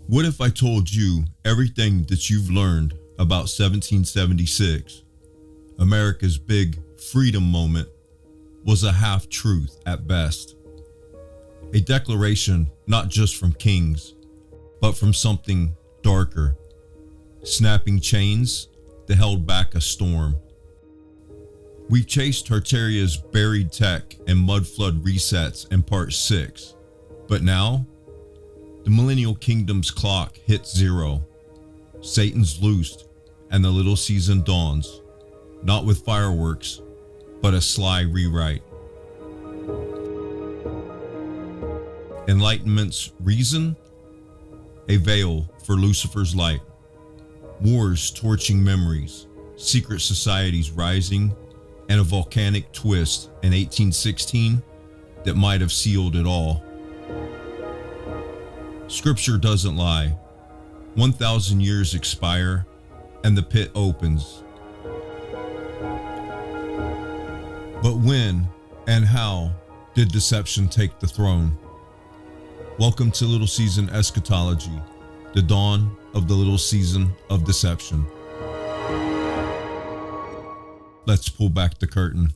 What if I told you everything that you've learned about 1776, America's big freedom moment, was a half-truth at best? A declaration not just from kings, but from something darker, snapping chains that held back a storm. We've chased Tartaria's buried tech and mud flood resets in part 6, but now the Millennial Kingdom's clock hits 0. Satan's loosed and the little season dawns, not with fireworks, but a sly rewrite. Enlightenment's reason? A veil for Lucifer's light. Wars torching memories, secret societies rising, and a volcanic twist in 1816 that might have sealed it all. Scripture doesn't lie. 1,000 years expire, and the pit opens. But when and how did deception take the throne? Welcome to Little Season Eschatology, the dawn of the little season of deception. Let's pull back the curtain.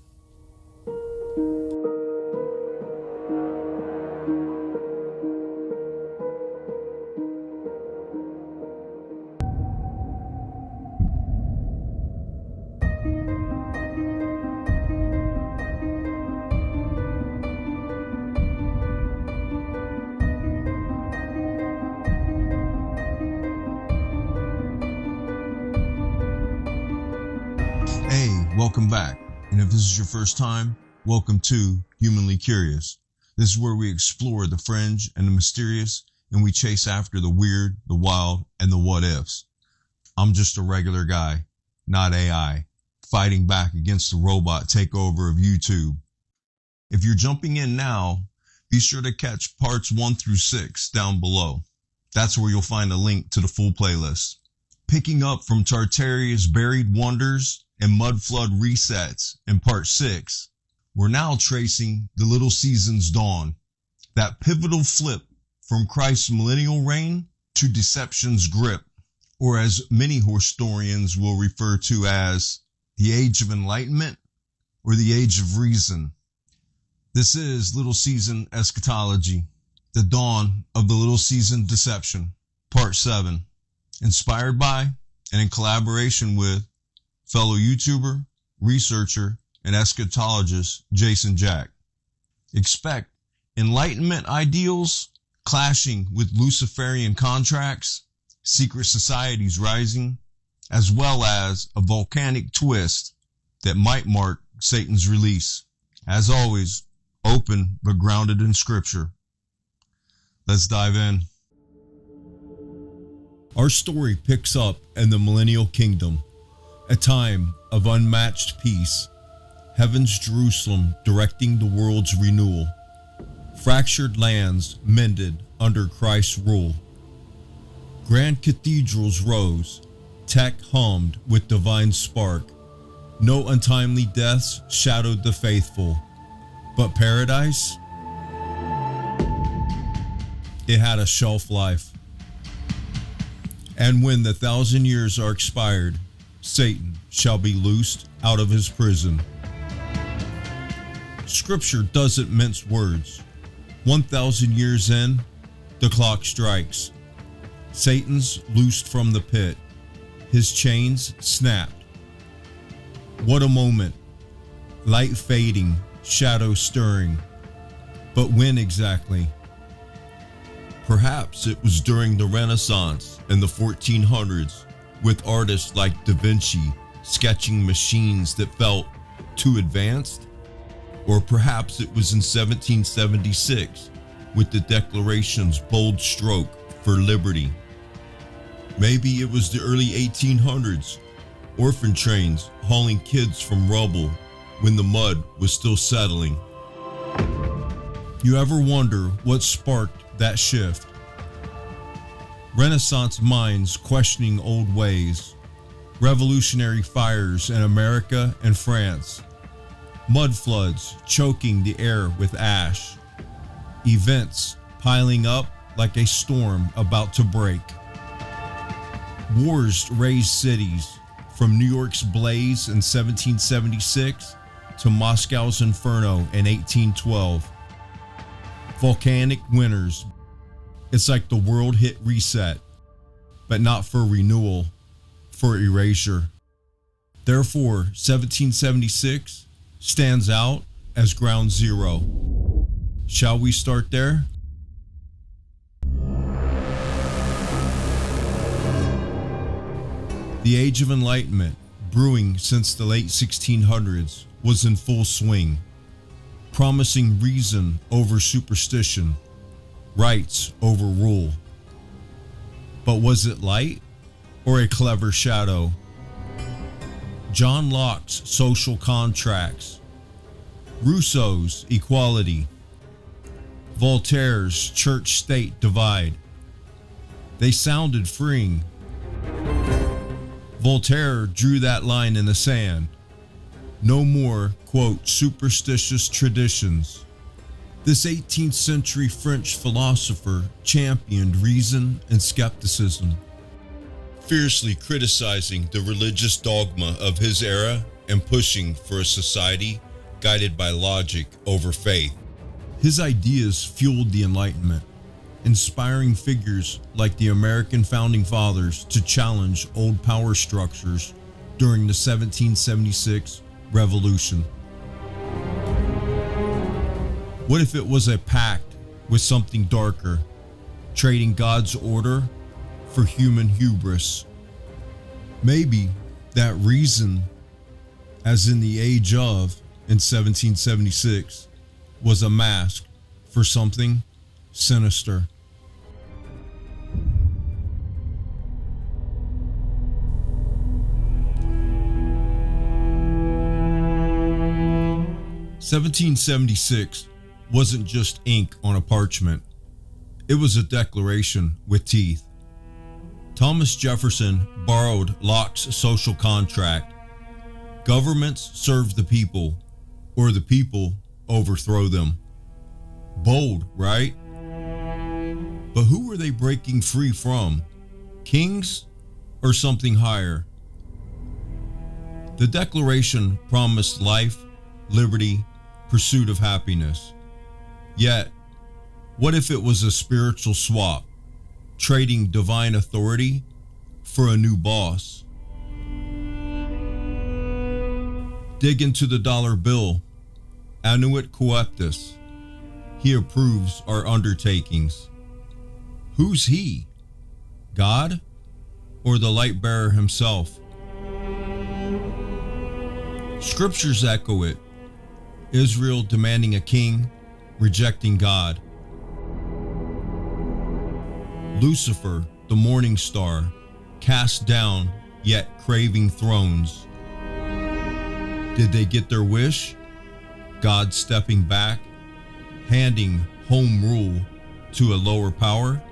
Hey, welcome back. And if this is your first time, welcome to Humanly Curious. This is where we explore the fringe and the mysterious, and we chase after the weird, the wild, and the what ifs. I'm just a regular guy, not AI, fighting back against the robot takeover of YouTube. If you're jumping in now, be sure to catch parts 1 through 6 down below. That's where you'll find a link to the full playlist. Picking up from Tartaria's buried wonders and mud flood resets in part 6, we're now tracing the little season's dawn, that pivotal flip from Christ's millennial reign to deception's grip, or as many historians will refer to as the Age of Enlightenment or the Age of Reason. This is Little Season Eschatology, the dawn of the little season deception, part 7, inspired by and in collaboration with fellow YouTuber, researcher, and eschatologist Jason Jack. Expect Enlightenment ideals clashing with Luciferian contracts, secret societies rising, as well as a volcanic twist that might mark Satan's release. As always, open but grounded in Scripture. Let's dive in. Our story picks up in the Millennial Kingdom, a time of unmatched peace, heaven's Jerusalem directing the world's renewal, fractured lands mended under Christ's rule. Grand cathedrals rose, tech hummed with divine spark. No untimely deaths shadowed the faithful, but paradise? It had a shelf life. And when the 1,000 years are expired, Satan shall be loosed out of his prison. Scripture doesn't mince words. 1,000 years in, the clock strikes. Satan's loosed from the pit. His chains snapped. What a moment. Light fading, shadow stirring. But when exactly? Perhaps it was during the Renaissance in the 1400s, with artists like Da Vinci sketching machines that felt too advanced? Or perhaps it was in 1776 with the Declaration's bold stroke for liberty. Maybe it was the early 1800s, orphan trains hauling kids from rubble when the mud was still settling. You ever wonder what sparked that shift? Renaissance minds questioning old ways, revolutionary fires in America and France, mud floods choking the air with ash, events piling up like a storm about to break. Wars razed cities, from New York's blaze in 1776 to Moscow's inferno in 1812. Volcanic winters. It's like the world hit reset, but not for renewal, for erasure. Therefore, 1776 stands out as ground zero. Shall we start there? The Age of Enlightenment, brewing since the late 1600s, was in full swing, promising reason over superstition, rights over rule. But was it light or a clever shadow? John Locke's social contracts, Rousseau's equality, Voltaire's church-state divide. They sounded freeing. Voltaire drew that line in the sand. No more, quote, superstitious traditions. This 18th century French philosopher championed reason and skepticism, fiercely criticizing the religious dogma of his era and pushing for a society guided by logic over faith. His ideas fueled the Enlightenment, inspiring figures like the American founding fathers to challenge old power structures during the 1776 Revolution. What if it was a pact with something darker, trading God's order for human hubris? Maybe that reason, as in the age of in 1776, was a mask for something sinister. "1776 wasn't just ink on a parchment. It was a declaration with teeth. Thomas Jefferson borrowed Locke's social contract. Governments serve the people, or the people overthrow them. Bold, right? But who were they breaking free from? Kings or something higher? The Declaration promised life, liberty, pursuit of happiness. Yet, what if it was a spiritual swap, trading divine authority for a new boss? Dig into the dollar bill. Annuit coeptis. He approves our undertakings. Who's he? God or the light bearer himself? Scriptures echo it. Israel demanding a king, rejecting God. Lucifer, the morning star, cast down yet craving thrones. Did they get their wish? God stepping back, handing home rule to a lower power?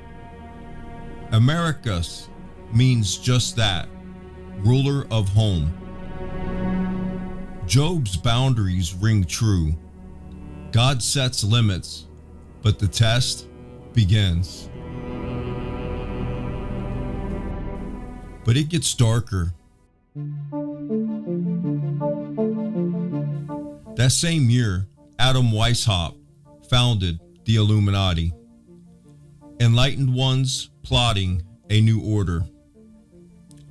Americus means just that, ruler of home. Job's boundaries ring true. God sets limits, but the test begins. But it gets darker. That same year, Adam Weishaupt founded the Illuminati. Enlightened ones plotting a new order.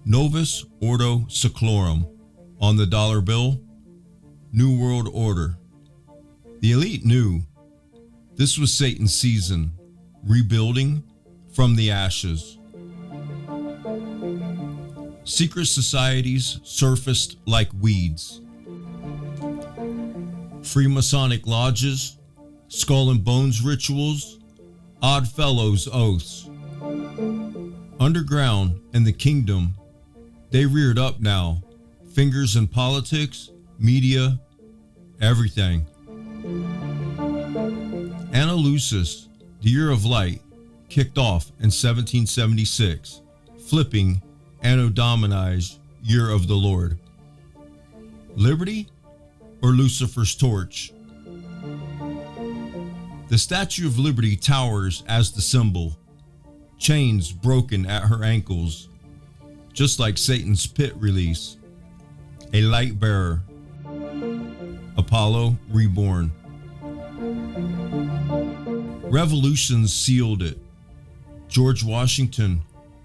Novus Ordo Seclorum on the dollar bill. New World Order. The elite knew this was Satan's season, rebuilding from the ashes. Secret societies surfaced like weeds. Freemasonic lodges, skull and bones rituals, odd fellows oaths. Underground in the kingdom, they reared up now, fingers in politics, media, everything. Analusis, the year of light, kicked off in 1776, flipping Anno Domini's year of the Lord. Liberty or Lucifer's torch? The Statue of Liberty towers as the symbol, chains broken at her ankles, just like Satan's pit release. A light bearer, Apollo reborn. Revolutions sealed it. George Washington,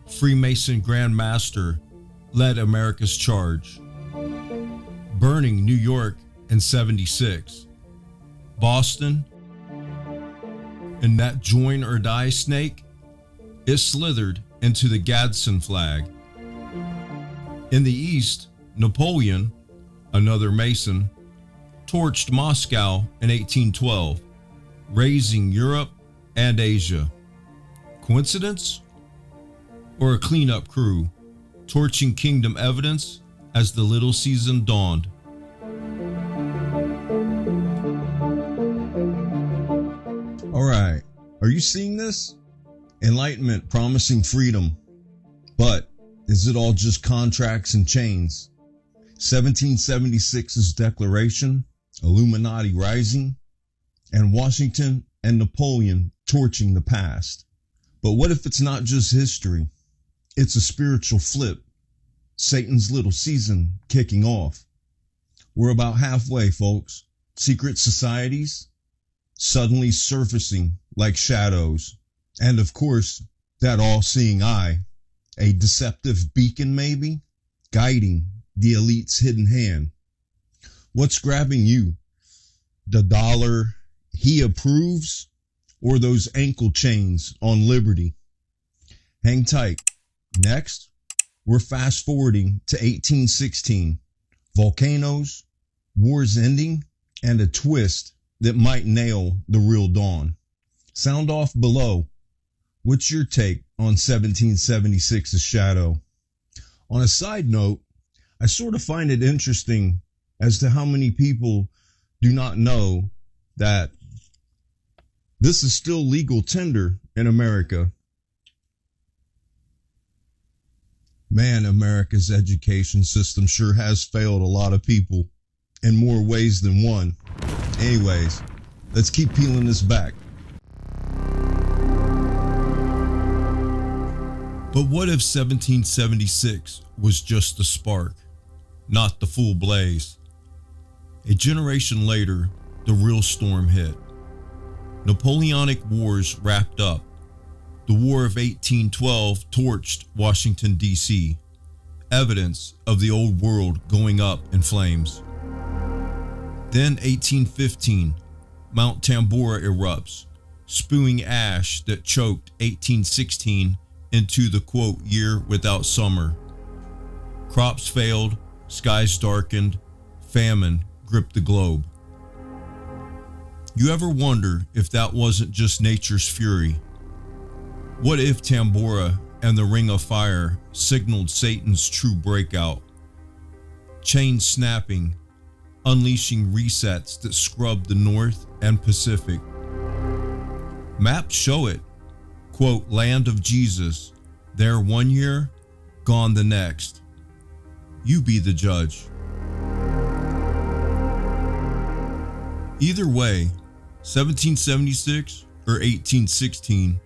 Freemason Grand Master, led America's charge. Burning New York in 76. Boston, and that join or die snake, it slithered into the Gadsden flag. In the East, Napoleon, another Mason, torched Moscow in 1812, raising Europe and Asia. Coincidence? Or a cleanup crew, torching kingdom evidence as the little season dawned? All right, are you seeing this? Enlightenment promising freedom. But is it all just contracts and chains? 1776's Declaration, Illuminati rising, and Washington and Napoleon torching the past. But what if it's not just history? It's a spiritual flip. Satan's little season kicking off. We're about halfway, folks. Secret societies suddenly surfacing like shadows. And of course, that all-seeing eye, a deceptive beacon maybe, guiding the elite's hidden hand. What's grabbing you? The dollar he approves, or those ankle chains on liberty? Hang tight. Next, we're fast forwarding to 1816. Volcanoes, wars ending, and a twist that might nail the real dawn. Sound off below. What's your take on 1776's shadow? On a side note, I sort of find it interesting as to how many people do not know that this is still legal tender in America. Man, America's education system sure has failed a lot of people in more ways than one. Anyways, let's keep peeling this back. But what if 1776 was just the spark, not the full blaze? A generation later, the real storm hit. Napoleonic Wars wrapped up. The War of 1812 torched Washington, D.C., evidence of the old world going up in flames. Then 1815, Mount Tambora erupts, spewing ash that choked 1816 into the quote year without summer. Crops failed, skies darkened, famine gripped the globe. You ever wonder if that wasn't just nature's fury? What if Tambora and the Ring of Fire signaled Satan's true breakout? Chains snapping, unleashing resets that scrubbed the North and Pacific. Maps show it. Quote, land of Jesus, there 1 year, gone the next. You be the judge. Either way, 1776 or 1816,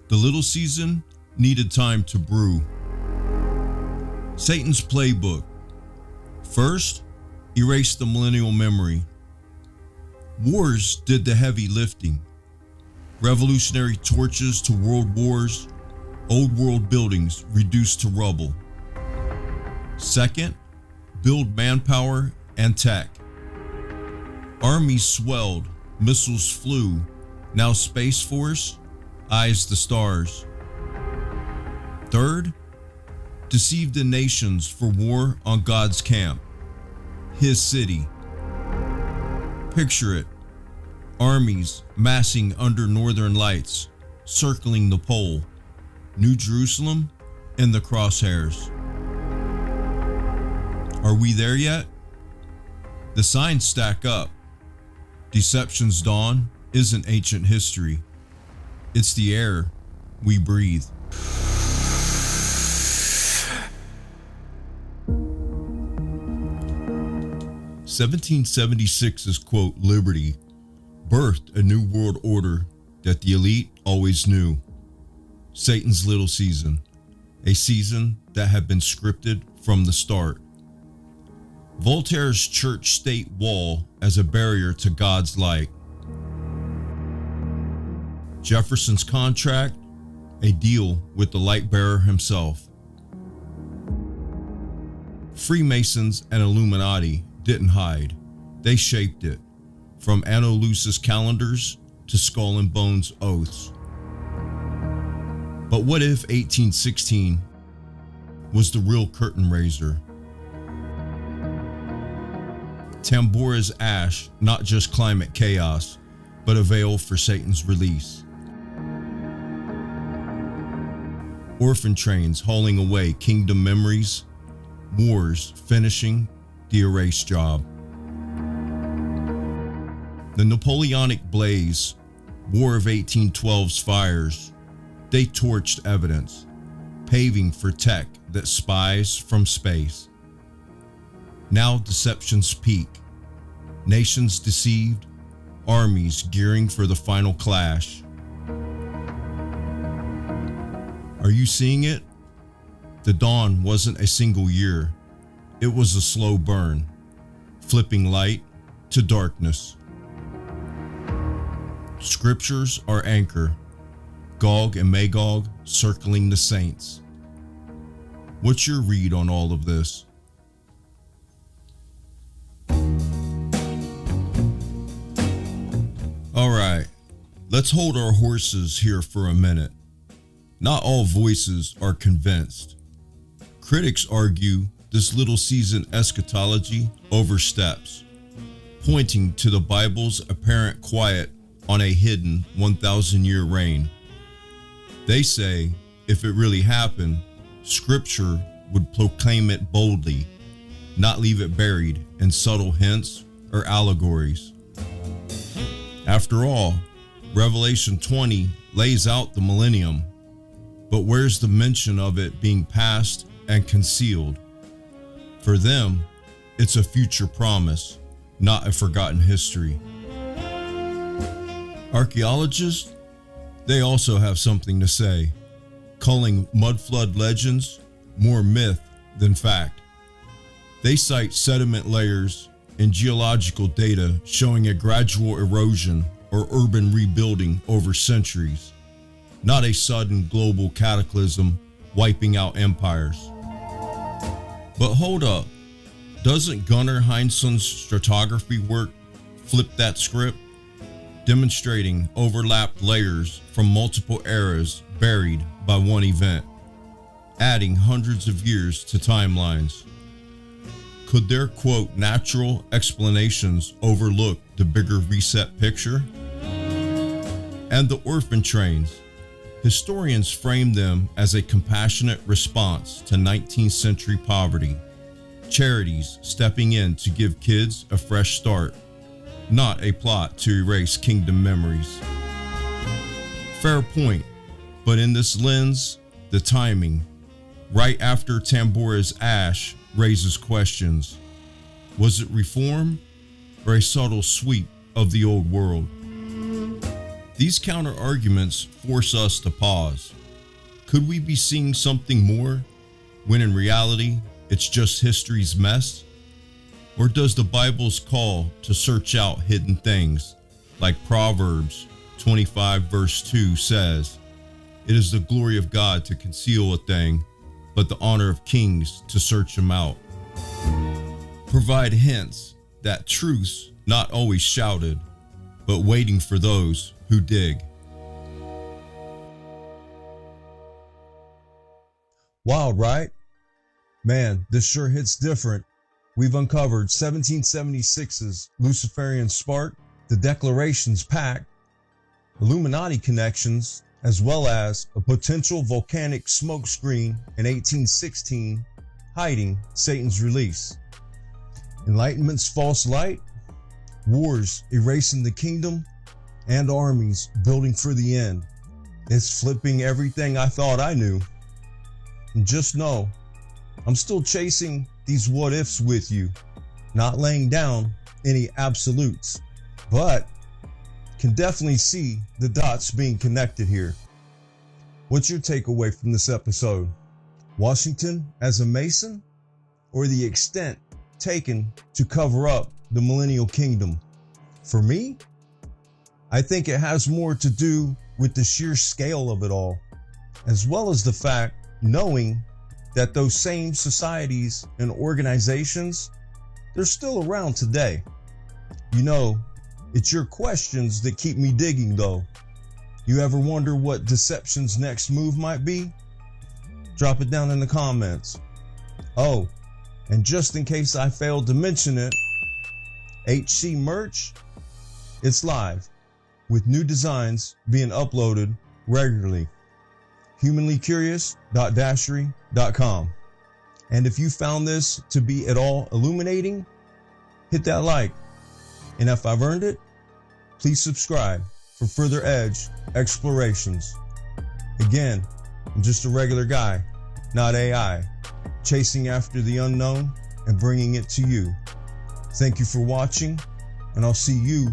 the little season needed time to brew. Satan's playbook. First, erase the millennial memory. Wars did the heavy lifting. Revolutionary torches to world wars, old world buildings reduced to rubble. Second, build manpower and tech. Armies swelled, missiles flew, now Space Force eyes the stars. Third, deceive the nations for war on God's camp, His city. Picture it. Armies massing under northern lights, circling the pole, New Jerusalem in the crosshairs. Are we there yet? The signs stack up. Deception's dawn isn't ancient history. It's the air we breathe. (1776's quote liberty birthed a new world order that the elite always knew. Satan's little season, a season that had been scripted from the start. Voltaire's church-state wall as a barrier to God's light. Jefferson's contract, a deal with the light bearer himself. Freemasons and Illuminati didn't hide. They shaped it, from Anno Lucis calendars to Skull and Bones oaths. But what if 1816 was the real curtain raiser? Tambora's ash, not just climate chaos, but a veil for Satan's release. Orphan trains hauling away kingdom memories, wars finishing the erase job. The Napoleonic blaze, War of 1812's fires, they torched evidence, paving for tech that spies from space. Now deception's peak, nations deceived, armies gearing for the final clash. Are you seeing it? The dawn wasn't a single year. It was a slow burn, flipping light to darkness. Scriptures are anchor, Gog and Magog circling the saints. What's your read on all of this? Alright, let's hold our horses here for a minute. Not all voices are convinced. Critics argue this little season eschatology oversteps, pointing to the Bible's apparent quiet on a hidden 1,000-year reign. They say if it really happened, Scripture would proclaim it boldly, not leave it buried in subtle hints or allegories. After all, Revelation 20 lays out the millennium, but where's the mention of it being past and concealed? For them, it's a future promise, not a forgotten history. Archaeologists, they also have something to say, calling mudflood legends more myth than fact. They cite sediment layers and geological data showing a gradual erosion or urban rebuilding over centuries, not a sudden global cataclysm wiping out empires. But hold up, doesn't Gunnar Heinsson's stratigraphy work flip that script, demonstrating overlapped layers from multiple eras buried by one event, adding hundreds of years to timelines? Could their quote natural explanations overlook the bigger reset picture? And the orphan trains, historians frame them as a compassionate response to 19th century poverty, charities stepping in to give kids a fresh start, not a plot to erase kingdom memories. Fair point, but in this lens, the timing, right after Tambora's ash, raises questions. Was it reform or a subtle sweep of the old world? These counter arguments force us to pause. Could we be seeing something more when in reality it's just history's mess? Or does the Bible's call to search out hidden things, like Proverbs 25 verse 2 says, "It is the glory of God to conceal a thing, but the honor of kings to search them out"? Provide hints that truth's not always shouted, but waiting for those who dig. Wild, right? Man, this sure hits different. We've uncovered 1776's Luciferian spark, the Declaration's pact, Illuminati connections, as well as a potential volcanic smokescreen in 1816 hiding Satan's release. Enlightenment's false light, wars erasing the kingdom, and armies building for the end. It's flipping everything I thought I knew. And just know, I'm still chasing these what ifs with you, not laying down any absolutes, but can definitely see the dots being connected here. What's your takeaway from this episode? Washington as a Mason, or the extent taken to cover up the millennial kingdom? For me, I think it has more to do with the sheer scale of it all, as well as the fact knowing that those same societies and organizations, they're still around today. You know, it's your questions that keep me digging though. You ever wonder what deception's next move might be? Drop it down in the comments. Oh, and just in case I failed to mention it, HC merch, it's live with new designs being uploaded regularly. humanlycurious.dashery.com. And if you found this to be at all illuminating, hit that like. And if I've earned it, please subscribe for further edge explorations. Again, I'm just a regular guy, not AI, chasing after the unknown and bringing it to you. Thank you for watching, and I'll see you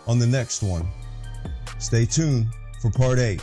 on the next one. Stay tuned for part 8.